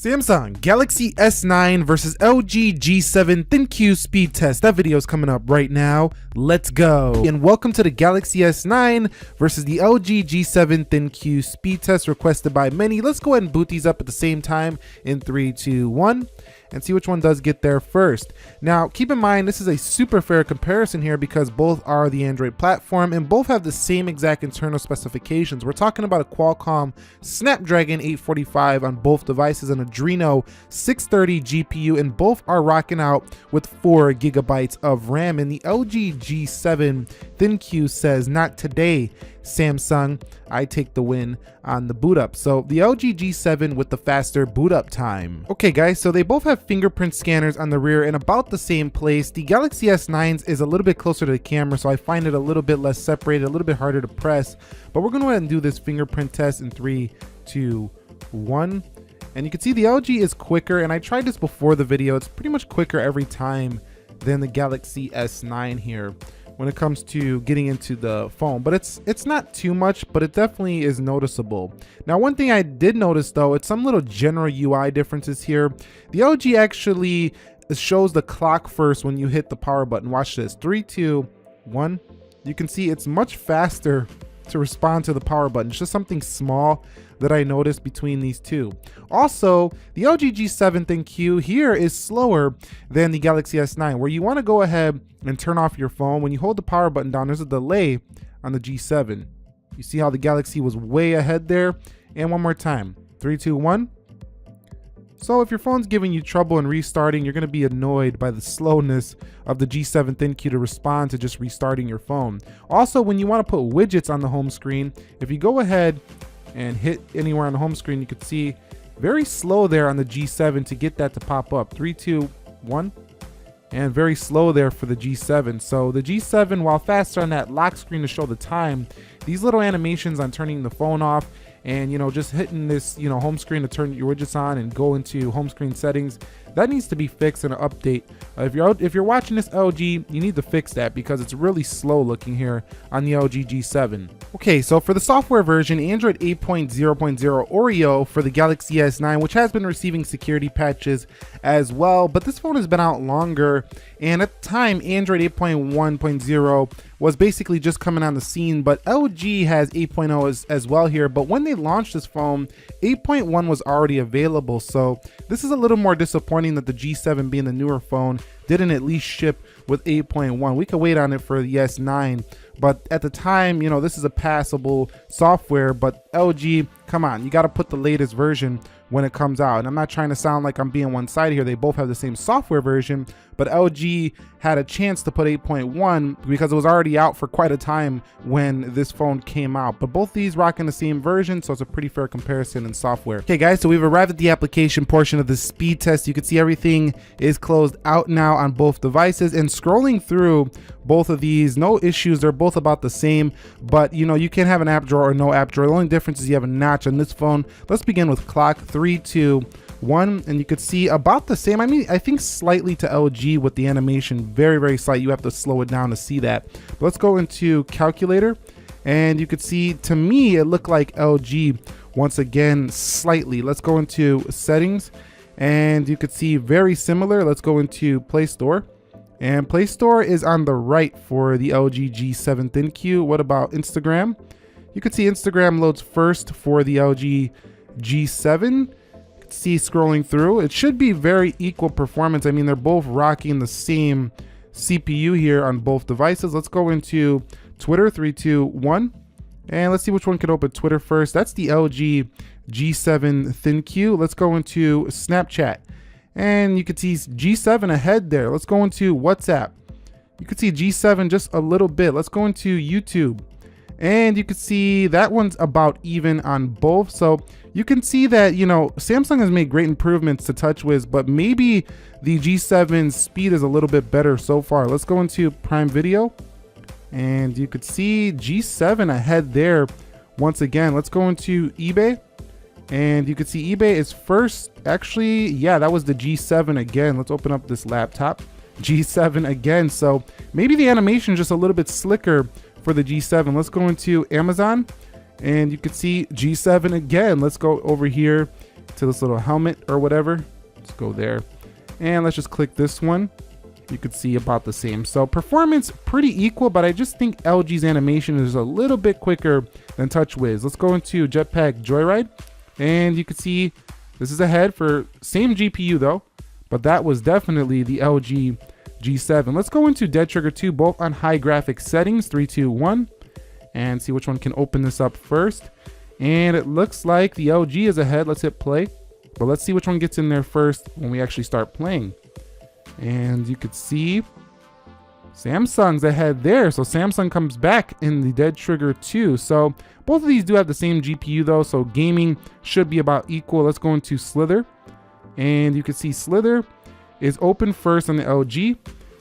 Samsung Galaxy S9 versus LG G7 thinq speed test. That video is coming up right now. Let's go. And welcome to the Galaxy S9 versus the LG G7 thinq speed test requested by many. Let's go ahead and boot these up at the same time in 3, 2, 1. And see which one does get there first. Now, keep in mind, this is a super fair comparison here because both are the Android platform and both have the same exact internal specifications. We're talking about a Qualcomm Snapdragon 845 on both devices, an Adreno 630 GPU, and both are rocking out with 4 GB of RAM. And the LG G7 thinq says, "Not today, Samsung. I take the win on the boot up." So the LG G7 with the faster boot up time. Okay guys, so they both have fingerprint scanners on the rear in about the same place. The Galaxy S9's is a little bit closer to the camera, so I find it a little bit less separated, a little bit harder to press. But we're gonna go ahead and do this fingerprint test in 3, 2, 1. And you can see the LG is quicker, and I tried this before the video. It's pretty much quicker every time than the Galaxy S9 here when it comes to getting into the phone, but it's not too much, but it definitely is noticeable. Now, one thing I did notice though, it's some little general UI differences here. The LG actually shows the clock first when you hit the power button. Watch this, 3, 2, 1. You can see it's much faster to respond to the power button. It's just something small that I noticed between these two. Also, the LG G7 thinq here is slower than the Galaxy S9, where you want to go ahead and turn off your phone. When you hold the power button down, there's a delay on the G7. You see how the Galaxy was way ahead there? And one more time, 3, 2, 1. So if your phone's giving you trouble in restarting, you're gonna be annoyed by the slowness of the G7 thinq to respond to just restarting your phone. Also, when you wanna put widgets on the home screen, if you go ahead and hit anywhere on the home screen, you can see very slow there on the G7 to get that to pop up. 3, 2, 1. And very slow there for the G7. So the G7, while faster on that lock screen to show the time, these little animations on turning the phone off and just hitting this home screen to turn your widgets on and go into home screen settings, that needs to be fixed in an update. If you're watching this LG, you need to fix that because it's really slow looking here on the LG G7. Okay, so for the software version, Android 8.0.0 Oreo for the Galaxy S9, which has been receiving security patches as well, but this phone has been out longer, and at the time Android 8.1.0 was basically just coming on the scene, but LG has 8.0 as well here. But when they launched this phone, 8.1 was already available, so this is a little more disappointing that the G7, being the newer phone, didn't at least ship with 8.1. We could wait on it for the S9, but at the time, this is a passable software. But LG, come on, you got to put the latest version when it comes out. And I'm not trying to sound like I'm being one-sided here. They both have the same software version, but LG had a chance to put 8.1 because it was already out for quite a time when this phone came out. But both these rocking the same version, so it's a pretty fair comparison in software. Okay guys, so we've arrived at the application portion of the speed test. You can see everything is closed out now on both devices, and scrolling through both of these, no issues. They're both about the same, but you can have an app drawer or no app drawer. The only difference is you have a notch on this phone. Let's begin with clock. 3, 2, 1, and you could see about the same. I mean, I think slightly to LG with the animation, very, very slight. You have to slow it down to see that. But let's go into calculator, and you could see, to me, it looked like LG once again, slightly. Let's go into settings, and you could see very similar. Let's go into Play Store, and Play Store is on the right for the LG G7 thinq. What about Instagram? You could see Instagram loads first for the LG G7. See, scrolling through, it should be very equal performance. I mean, they're both rocking the same CPU here on both devices. Let's go into Twitter. 3, 2, 1, and let's see which one can open Twitter first. That's the LG G7 thinq. Let's go into Snapchat, and you can see G7 ahead there. Let's go into WhatsApp. You can see G7 just a little bit. Let's go into YouTube, and you can see that one's about even on both. So you can see that, Samsung has made great improvements to TouchWiz, but maybe the G7's speed is a little bit better so far. Let's go into Prime Video, and you could see G7 ahead there once again. Let's go into eBay, and you could see eBay is first. Actually, yeah, that was the G7 again. Let's open up this laptop. G7 again. So maybe the animation is just a little bit slicker for the G7. Let's go into Amazon, and you can see G7 again. Let's go over here to this little helmet or whatever. Let's go there. And let's just click this one. You could see about the same. So performance pretty equal, but I just think LG's animation is a little bit quicker than TouchWiz. Let's go into Jetpack Joyride, and you can see this is ahead for same GPU though, but that was definitely the LG G7. Let's go into Dead Trigger 2, both on high graphics settings, 3, 2, 1, and see which one can open this up first. And it looks like the LG is ahead. Let's hit play, but let's see which one gets in there first when we actually start playing. And you could see Samsung's ahead there. So Samsung comes back in the Dead Trigger 2. So both of these do have the same GPU though, so gaming should be about equal. Let's go into Slither, and you can see Slither is open first on the LG,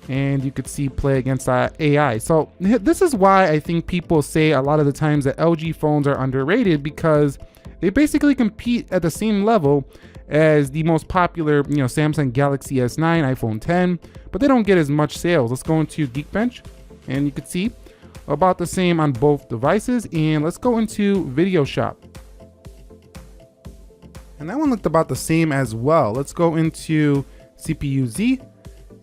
and you could see play against AI. So this is why I think people say a lot of the times that LG phones are underrated, because they basically compete at the same level as the most popular, Samsung Galaxy S9, iPhone 10, but they don't get as much sales. Let's go into Geekbench, and you can see about the same on both devices. And let's go into Video Shop, and that one looked about the same as well. Let's go into CPU-Z,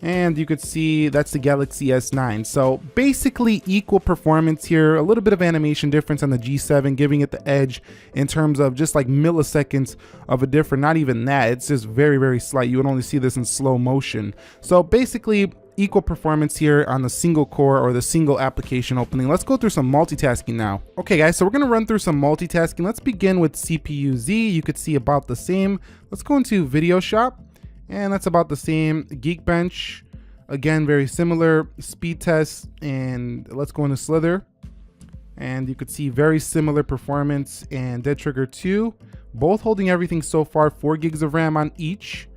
and you could see that's the Galaxy S9. So basically equal performance here, a little bit of animation difference on the G7, giving it the edge in terms of just like milliseconds of a difference. Not even that, it's just very, very slight. You would only see this in slow motion. So basically equal performance here on the single core or the single application opening. Let's go through some multitasking now. Okay guys, so we're gonna run through some multitasking. Let's begin with CPU-Z. You could see about the same. Let's go into Video Shop, and that's about the same. Geekbench, again, very similar. Speed test, and let's go into Slither, and you could see very similar performance. And Dead Trigger 2, both holding everything so far, 4 gigs of RAM on each,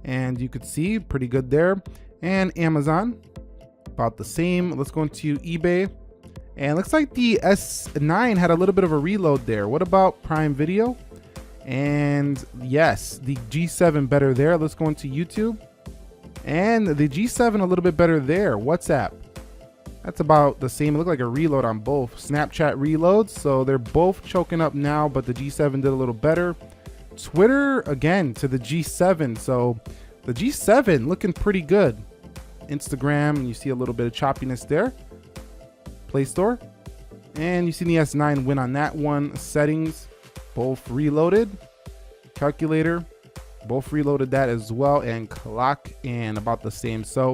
and you could see pretty good there. And Amazon, about the same. Let's go into eBay, and looks like the S9 had a little bit of a reload there. What about Prime Video? And yes, the G7 better there. Let's go into YouTube, and the G7 a little bit better there. WhatsApp, that's about the same. It looked like a reload on both. Snapchat reloads, so they're both choking up now, but the G7 did a little better. Twitter, again, to the G7, so the G7 looking pretty good. Instagram, you see a little bit of choppiness there. Play Store, and you see the S9 win on that one. Settings, both reloaded. Calculator, both reloaded that as well. And clock, and about the same. So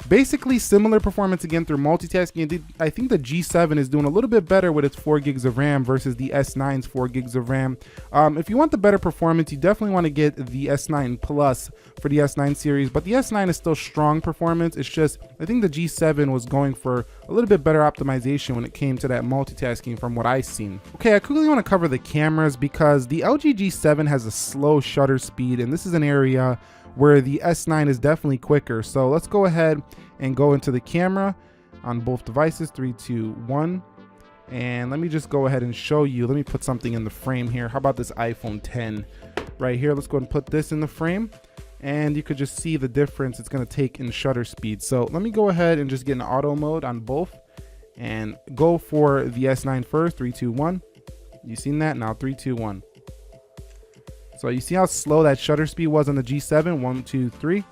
basically similar performance again through multitasking. I think the G7 is doing a little bit better with its 4 gigs of RAM versus the S9's 4 gigs of RAM. If you want the better performance, you definitely want to get the S9 Plus for the S9 series, but the S9 is still strong performance. It's just, I think the G7 was going for a little bit better optimization when it came to that multitasking from what I've seen. Okay, I quickly want to cover the cameras because the LG G7 has a slow shutter speed, and this is an area where the S9 is definitely quicker. So let's go ahead and go into the camera on both devices. 3, 2, 1. And let me just go ahead and show you. Let me put something in the frame here. How about this iPhone 10 right here? Let's go ahead and put this in the frame, and you could just see the difference it's going to take in shutter speed. So let me go ahead and just get in auto mode on both and go for the S9 first. 3, 2, 1. You seen that? Now 3, 2, 1. So you see how slow that shutter speed was on the G7. 1, 2, 3,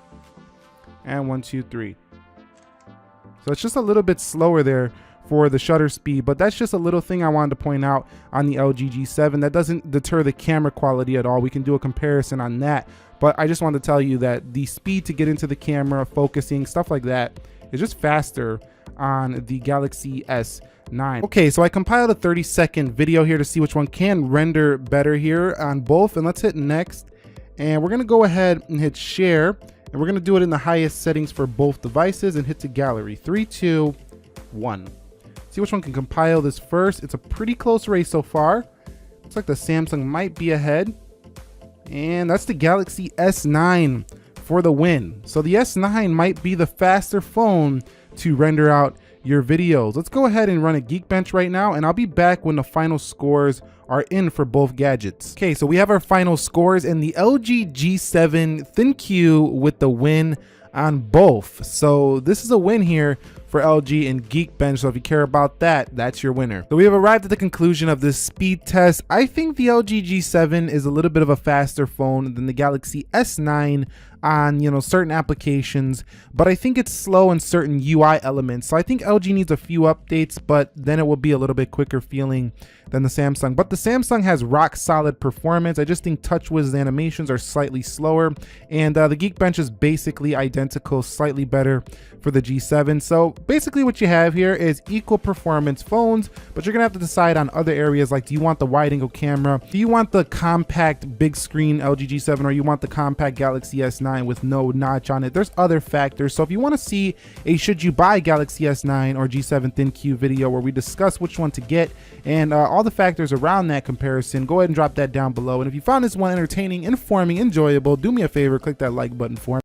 and 1, 2, 3. So it's just a little bit slower there for the shutter speed, but that's just a little thing I wanted to point out on the LG G7. That doesn't deter the camera quality at all. We can do a comparison on that, but I just wanted to tell you that the speed to get into the camera, focusing, stuff like that is just faster on the Galaxy S9. Okay, so I compiled a 30-second video here to see which one can render better here on both, and let's hit next, and we're gonna go ahead and hit share, and we're gonna do it in the highest settings for both devices and hit to gallery. 3, 2, 1. See which one can compile this first. It's a pretty close race so far. Looks like the Samsung might be ahead, and that's the Galaxy S9 for the win. So the S9 might be the faster phone to render out your videos. Let's go ahead and run a Geekbench right now, and I'll be back when the final scores are in for both gadgets. Okay, so we have our final scores, and the LG G7 thinq with the win on both. So this is a win here for LG and Geekbench. So if you care about that, that's your winner. So we have arrived at the conclusion of this speed test. I think the LG G7 is a little bit of a faster phone than the Galaxy S9 on, you know, certain applications, but I think it's slow in certain UI elements. So I think LG needs a few updates, but then it will be a little bit quicker feeling than the Samsung. But the Samsung has rock solid performance. I just think TouchWiz animations are slightly slower, and the Geekbench is basically identical, slightly better for the G7. So basically what you have here is equal performance phones, but you're gonna have to decide on other areas, like do you want the wide angle camera, do you want the compact big screen LG G7, or you want the compact Galaxy S9 with no notch on it. There's other factors. So if you want to see a should you buy Galaxy S9 or G7 thinq video where we discuss which one to get and all the factors around that comparison, go ahead and drop that down below. And if you found this one entertaining, informing, enjoyable, do me a favor, click that like button for me.